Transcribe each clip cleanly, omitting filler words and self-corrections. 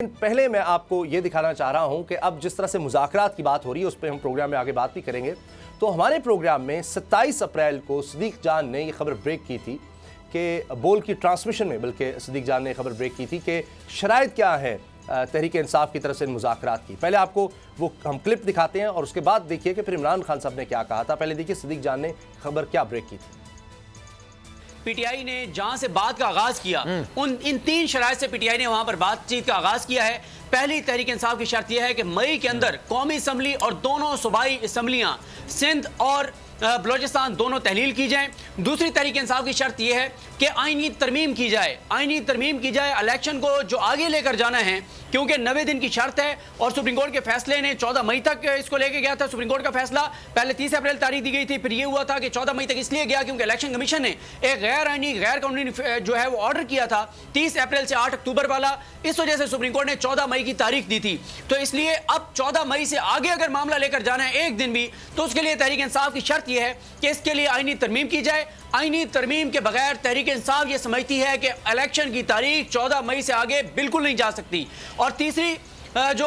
पहले मैं आपको ये दिखाना चाह रहा हूं कि अब जिस तरह से मुज़ाकरात की बात हो रही है उस पर हम प्रोग्राम में आगे बात भी करेंगे। तो हमारे प्रोग्राम में 27 अप्रैल को सदीक जान ने ये खबर ब्रेक की थी कि बोल की ट्रांसमिशन में, बल्कि सदीक जान ने खबर ब्रेक की थी कि शराइत क्या है तहरीक इंसाफ की तरफ से मुज़ाकरात की। पहले आपको वो हम क्लिप दिखाते हैं और उसके बाद देखिए कि फिर इमरान खान साहब ने क्या कहा था। पहले देखिए सदीक जान ने खबर क्या ब्रेक की थी। पीटीआई ने जहां से बात का आगाज किया इन तीन शराइत से पीटीआई ने वहां पर बातचीत का आगाज किया है। पहली तहरीक इंसाफ की शर्त यह है कि मई के अंदर कौमी असम्बली और दोनों सूबाई असम्बलियां सिंध और बलोचिस्तान दोनों तहलील की जाएं। दूसरी तहरीक इंसाफ की शर्त यह है कि आईनी तरमीम की जाए, इलेक्शन को जो आगे लेकर जाना है, क्योंकि 90 दिन की शर्त है और सुप्रीम कोर्ट के फैसले ने 14 मई तक इसको लेके गया था। सुप्रीम कोर्ट का फैसला पहले 30 अप्रैल तारीख दी गई थी, फिर ये हुआ था कि 14 मई तक इसलिए गया क्योंकि इलेक्शन कमीशन ने एक गैर आईनी गैर कानूनी जो है वो ऑर्डर किया था 30 अप्रैल से 8 अक्टूबर वाला। इस वजह से सुप्रीम कोर्ट ने 14 मई की तारीख दी थी। तो इसलिए अब 14 मई से आगे अगर मामला लेकर जाना है एक दिन भी, तो उसके लिए तहरीक इंसाफ की शर्त यह है कि इसके लिए आईनी तरमीम की जाए। आईनी तरमीम के बगैर तहरीक इंसाफ ये समझती है कि इलेक्शन की तारीख 14 मई से आगे बिल्कुल नहीं जा सकती। और तीसरी जो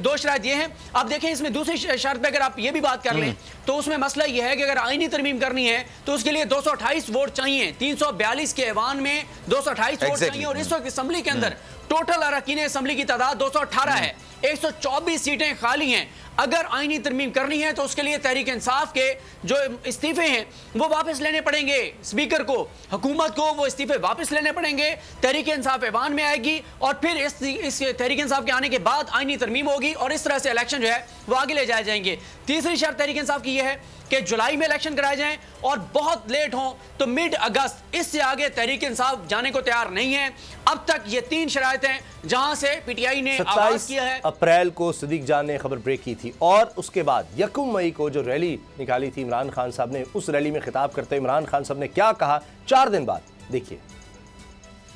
दो शर्त ये हैं, आप देखें इसमें दूसरी शर्त पे अगर आप ये भी बात कर लें तो उसमें मसला ये है कि अगर आईनी तरमीम करनी है तो उसके लिए 228 वोट चाहिए। 342 के ऐवान में 228 वोट चाहिए और इस वक्त असम्बली के अंदर टोटल अरकान असम्बली की तादाद 218 है, 124 सीटें खाली हैं। अगर आईनी तरमीम करनी है तो उसके लिए तहरीक इंसाफ के जो इस्तीफे हैं वो वापस लेने पड़ेंगे। स्पीकर को, हुकूमत को वो इस्तीफे वापस लेने पड़ेंगे। तहरीक इंसाफ ऐवान में आएगी और फिर इस तहरीक इंसाफ के आने के बाद आईनी तरमीम होगी और इस तरह से इलेक्शन जो है वो आगे ले जाए जाएंगे। तीसरी शर्त तहरीक इंसाफ की यह है कि जुलाई में इलेक्शन कराए जाएं और बहुत लेट हो तो मिड अगस्त, इससे आगे तहरीक इंसाफ जाने को तैयार नहीं है। अब तक ये तीन शराइत हैं जहां से पीटीआई ने आगाज किया है। अप्रैल को सदीक जान ने खबर ब्रेक की थी और उसके बाद 1 मई को जो रैली निकाली थी इमरान खान साहब ने, उस रैली में खिताब करते हुए इमरान खान साहब ने क्या कहा 4 दिन बाद, देखिए।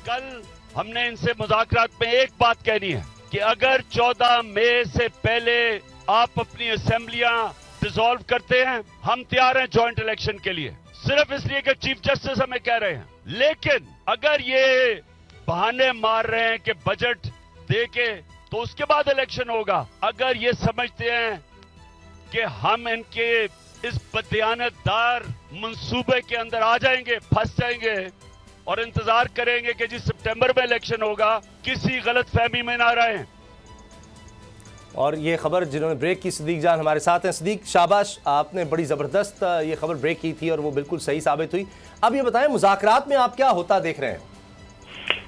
कल हमने इनसे मुज़ाकरात में एक बात कहनी है कि अगर 14 मई से पहले आप अपनी असेंबलियां डिसॉल्व करते हैं, हम तैयार हैं जॉइंट इलेक्शन के लिए, सिर्फ इसलिए कि चीफ जस्टिस हमें कह रहे हैं। लेकिन अगर ये बहाने मार रहे हैं कि बजट दे के तो उसके बाद इलेक्शन होगा, अगर ये समझते हैं कि हम इनके इस बदयानतदार मंसूबे के अंदर आ जाएंगे, फंस जाएंगे और इंतजार करेंगे कि जी सितंबर में इलेक्शन होगा, किसी गलत फहमी में ना रहें। और ये खबर जिन्होंने ब्रेक की सदीक जान हमारे साथ हैं। सदीक, शाबाश, आपने बड़ी ज़बरदस्त ये खबर ब्रेक की थी और वो बिल्कुल सही साबित हुई। अब ये बताएं मुज़ाकरात में आप क्या होता देख रहे हैं?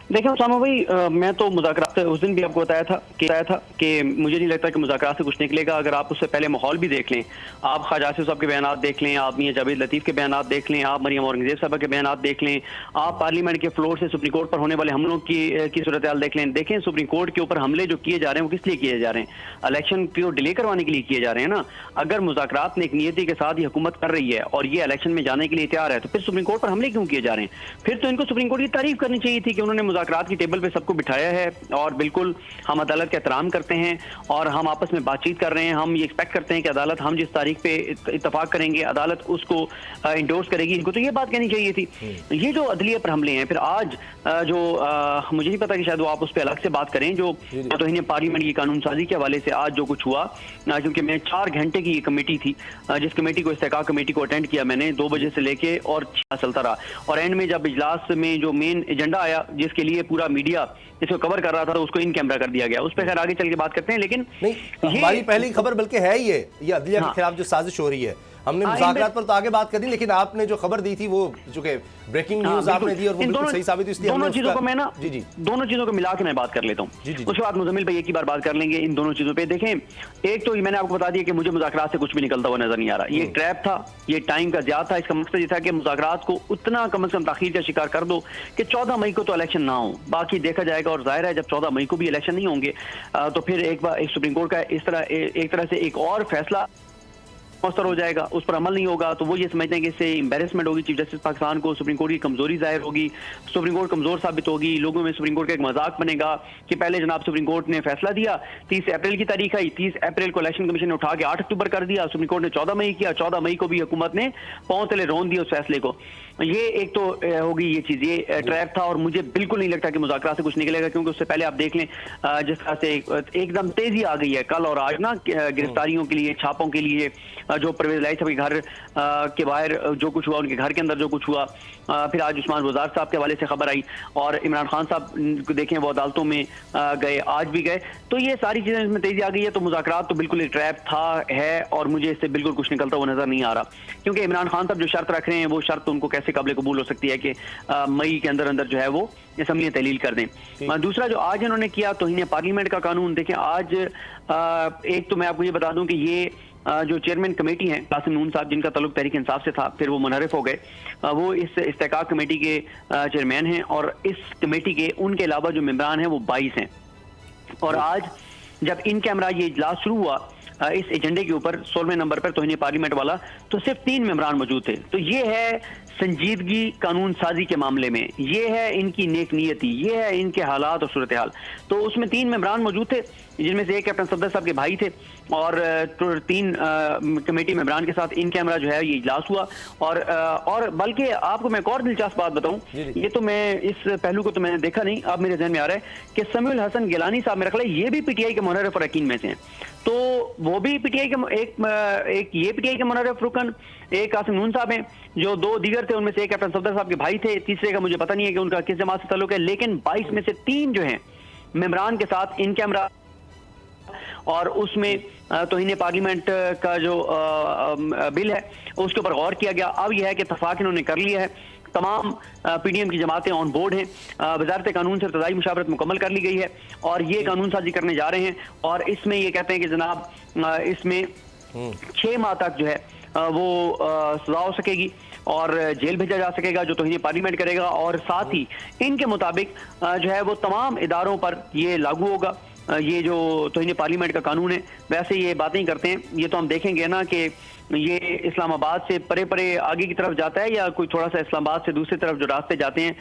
देखिए उसामा भाई, मैं तो मुज़ाकरात से उस दिन भी आपको बताया था कि मुझे नहीं लगता कि मुज़ाकरात से कुछ निकलेगा। अगर आप उससे पहले माहौल भी देख लें, आप ख्वाजा आसिफ साहब के बयान देख लें, आप मियां जावेद लतीफ़ के बयान देख लें, आप मरियम औरंगज़ेब साहब के बयान देख लें, आप पार्लियामेंट के फ्लोर से सुप्रीम कोर्ट पर होने वाले हमलों की सूरत हाल देख लें। देखें सुप्रीम कोर्ट के ऊपर हमले जो किए जा रहे हैं वो किस लिए किए जा रहे हैं? इलेक्शन को डिले करवाने के लिए किए जा रहे हैं ना। अगर मुज़ाकरात में एक नियति के साथ ये हुकूमत कर रही है और ये इलेक्शन में जाने के लिए तैयार है तो फिर सुप्रीम कोर्ट पर हमले क्यों किए जा रहे हैं? फिर तो इनको सुप्रीम कोर्ट की तारीफ करनी चाहिए थी कि उन्होंने मुज़ाकरात की टेबल पर सबको बिठाया है और बिल्कुल हम अदालत का एहतराम करते हैं और हम आपस में बातचीत कर रहे हैं। हम ये एक्सपेक्ट करते हैं कि अदालत, हम जिस तारीख पे इत्तफाक करेंगे अदालत उसको इंडोर्स करेगी। इनको तो ये बात कहनी चाहिए थी। ये जो अदलिया पर हमले हैं, फिर आज जो मुझे नहीं पता कि शायद वो आप उस पर अलग से बात करें, जो तौहीन पार्लियामेंट की कानून साजी के हवाले से आज जो कुछ हुआ, क्योंकि मैं 4 घंटे की कमेटी थी, जिस कमेटी को इस्तेकाक कमेटी को अटेंड किया मैंने 2 बजे से लेके और चलता रहा और एंड में जब इजलास में जो मेन एजेंडा आया जिसके लिए पूरा मीडिया इसको कवर कर रहा था तो उसको इन कैमरा कर दिया गया। उस पर खैर आगे चल के बात करते हैं। लेकिन नहीं, हमारी पहली खबर बल्कि है ये अदलिया के खिलाफ जो साजिश हो रही है। हमने मुज़ाकरात पर तो आगे बात कर दी, लेकिन आपने जो खबर दी थी वो जो कि ब्रेकिंग न्यूज़ आपने दी और वो बिल्कुल सही साबित हुई, इसलिए दोनों चीजों को मैं ना दोनों चीजों को मिला के मैं बात कर लेता हूँ। उसके बाद मुजम्मिल भाई एक ही बार बात कर लेंगे इन दोनों चीजों पे। देखें, एक तो मैंने आपको बता दिया कि मुझे मुज़ाकरात से कुछ भी निकलता हुआ नजर नहीं आ रहा। ये ट्रैप था, ये टाइम का ज़्यादा था। इसका मकसद ये था कि मुज़ाकरात को उतना कम से कम ताखीर का शिकार कर दो कि 14 मई को तो इलेक्शन ना हो, बाकी देखा जाएगा। और जाहिर है जब 14 मई को भी इलेक्शन नहीं होंगे तो फिर एक सुप्रीम कोर्ट का एक तरह से एक और फैसला मौसर हो जाएगा, उस पर अमल नहीं होगा। तो वो ये समझते हैं कि इससे एम्बेरसमेंट होगी चीफ जस्टिस पाकिस्तान को, सुप्रीम कोर्ट की कमजोरी जाहिर होगी, सुप्रीम कोर्ट कमजोर साबित होगी, लोगों में सुप्रीम कोर्ट का एक मजाक बनेगा कि पहले जनाब सुप्रीम कोर्ट ने फैसला दिया, 30 अप्रैल की तारीख आई, 30 अप्रैल को इलेक्शन कमीशन ने उठा के 8 अक्टूबर कर दिया, सुप्रीम कोर्ट ने 14 मई किया, 14 मई को भी हुकूमत ने पांव तले रौंद दिया उस फैसले को। ये एक तो होगी ये चीज, ये ट्रैप था और मुझे बिल्कुल नहीं लगता कि मुज़ाकरात से कुछ निकलेगा, क्योंकि उससे पहले आप देख लें जिस तरह से एकदम तेजी आ गई है कल और आज ना गिरफ्तारियों के लिए, छापों के लिए, जो परवेज लाई साहब के घर के बाहर जो कुछ हुआ, उनके घर के अंदर जो कुछ हुआ, फिर आज उस्मान बुज़दार साहब के हवाले से खबर आई, और इमरान खान साहब को देखें वो अदालतों में गए, आज भी गए, तो ये सारी चीजें इसमें तेजी आ गई है। तो मुज़ाकरात तो बिल्कुल एक ट्रैप था है, और मुझे इससे बिल्कुल कुछ निकलता हुआ नजर नहीं आ रहा, क्योंकि इमरान खान साहब जो शर्त रख रहे हैं वो शर्त उनको कैसे काबिल कबूल हो सकती है कि मई के अंदर अंदर जो है वो असम्बली तहलील कर दें। दूसरा जो आज इन्होंने किया तौहीन पार्लियामेंट का कानून, देखें आज एक तो मैं आपको ये बता दूं कि ये जो चेयरमैन कमेटी हैं कासिम नून साहब, जिनका ताल्लुक तहरीक इंसाफ से था, फिर वो मुनहरिफ हो गए, वो इस इस्तेहकाक कमेटी के चेयरमैन हैं, और इस कमेटी के उनके अलावा जो मेंबरान हैं वो 22 हैं। और आज जब इन कैमरा ये इजलास शुरू हुआ इस एजेंडे के ऊपर 16वें नंबर पर तौहीन पार्लियामेंट वाला, तो सिर्फ 3 मेंबरान मौजूद थे। तो ये है संजीदगी कानून साजी के मामले में, ये है इनकी नेक नियति, ये है इनके हालात और सूरत हाल। तो उसमें 3 मेंबरान मौजूद थे, जिनमें से एक कैप्टन सफदर साहब के भाई थे, और 3 कमेटी मेंबरान के साथ इन कैमरा जो है ये इजलास हुआ। और बल्कि आपको मैं एक और दिलचस्प बात बताऊं, ये तो मैं इस पहलू को तो मैंने देखा नहीं, अब मेरे जहन में आ रहा है कि समीउल हसन गिलानी साहब मेरा ख्याल है ये भी पीटीआई के मुनहरिफ अरकान में से हैं, तो वो भी पीटीआई के एक ये पीटीआई के मुनहरिफ रुकन, एक कासिम नून साहब हैं, जो 2 दीगर थे, उनमें से एक कैप्टन सफदर साहब के भाई थे, तीसरे का मुझे पता नहीं है कि उनका किस जमात से ताल्लुक है, लेकिन 22 में से 3 जो हैं मेंबरान के साथ इन कैमरा, और उसमें तौहीन पार्लियामेंट का जो बिल है उसके ऊपर गौर किया गया। अब यह है कि इत्तफाक इन्होंने कर लिया है, तमाम पीडीएम की जमातें ऑन बोर्ड हैं, वजारत कानून से इब्तदाई मुशावरत मुकम्मल कर ली गई है, और ये कानून साजी करने जा रहे हैं। और इसमें ये कहते हैं कि जनाब इसमें 6 माह तक जो है वो सजा हो सकेगी और जेल भेजा जा सकेगा जो तौहीन पार्लियामेंट करेगा, और साथ ही इनके मुताबिक जो है वो तमाम इदारों पर ये लागू होगा। ये जो तौहीन पार्लियामेंट का कानून है, वैसे ये बातें करते हैं, ये तो हम देखेंगे ना कि ये इस्लामाबाद से परे परे आगे की तरफ जाता है, या कोई थोड़ा सा इस्लामाबाद से दूसरी तरफ जो रास्ते जाते हैं,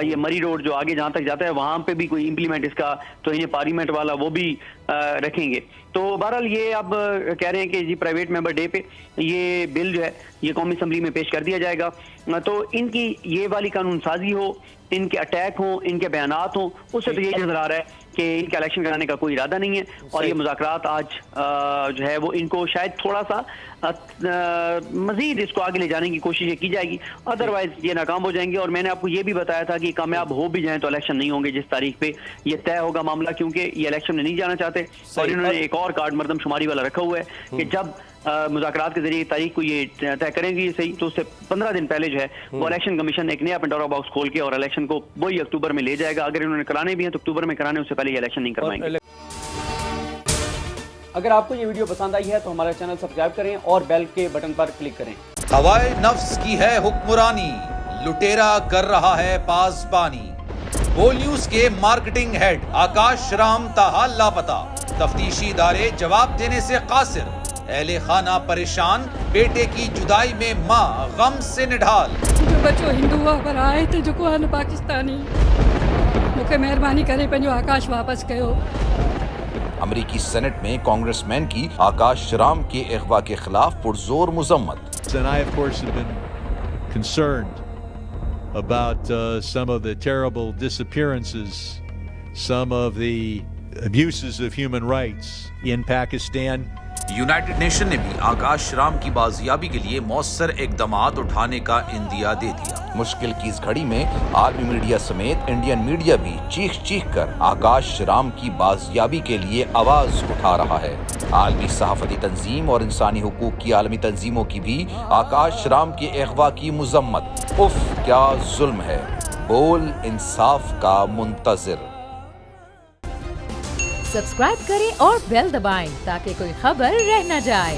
ये मरी रोड जो आगे जहां तक जाता है, वहां पे भी कोई इंप्लीमेंट इसका तौहीन पार्लियामेंट वाला वो भी रखेंगे। तो बहरहाल ये अब कह रहे हैं कि जी प्राइवेट मेंबर डे पे ये बिल जो है ये कौमी असम्बली में पेश कर दिया जाएगा। तो इनकी ये वाली कानून साजी हो, इनके अटैक हो, इनके बयानात हो, उससे तो ये नजर आ रहा है कि इनका इलेक्शन कराने का कोई इरादा नहीं है, और ये मुज़ाकरात आज जो है वो इनको शायद थोड़ा सा मजीद इसको आगे ले जाने की कोशिश की जाएगी, अदरवाइज ये नाकाम हो जाएंगे। और मैंने आपको ये भी बताया था कि कामयाब हो भी जाएं तो इलेक्शन नहीं होंगे जिस तारीख पे ये तय होगा मामला, क्योंकि ये इलेक्शन में नहीं जाना चाहते, और इन्होंने एक और कार्ड मरदमशुमारी वाला रखा हुआ है कि जब मुज़ाकरात के जरिए तारीख को ये तय करेंगे सही, तो उससे 15 दिन पहले जो है वो इलेक्शन कमीशन एक नया पेंडोरा बॉक्स खोल के और इलेक्शन को वही अक्टूबर में ले जाएगा। अगर इन्होंने कराने भी हैं तो अक्टूबर में कराने, उससे पहले ये इलेक्शन नहीं करवाएंगे। अगर आपको ये वीडियो पसंद आई है तो हमारा चैनल सब्सक्राइब करें और बेल के बटन पर क्लिक करें। हवाए नफ्स की है हुक्मरानी, लुटेरा कर रहा है पासबानी। बोल न्यूज के मार्केटिंग हेड आकाश राम ताहा लापता, तफ्तीशी इदारे जवाब देने से कासिर, अहले खाना परेशान, बेटे की जुदाई में माँ गम से निढाल। जो बच्चों हिंदू पर आए थे जो को पाकिस्तानी, मुझे मेहरबानी करे पंहिंजो आकाश वापस कयो। अमेरिकी सेनेट में कांग्रेसमैन की आकाश राम के अगवा के खिलाफ पुरजोर मुजम्मत। And I, of course, have been concerned about some of the terrible disappearances, some of the abuses of human rights in Pakistan. United nation ने भी आकाश राम की बाजियाबी के लिए मौसर इकदामात उठाने का इंदिया दे दिया। मुश्किल की इस घड़ी में आलमी मीडिया समेत इंडियन मीडिया भी चीख चीख कर आकाश राम की बाजियाबी के लिए आवाज उठा रहा है। आलमी सहाफती तंजीम और इंसानी हुकूक की आलमी तंजीमों की भी आकाश राम के अगवा की मुजम्मत। उफ क्या जुल्म है, बोल इंसाफ का मुंतजिर। सब्सक्राइब करें और बेल दबाएं ताकि कोई खबर रह न जाए।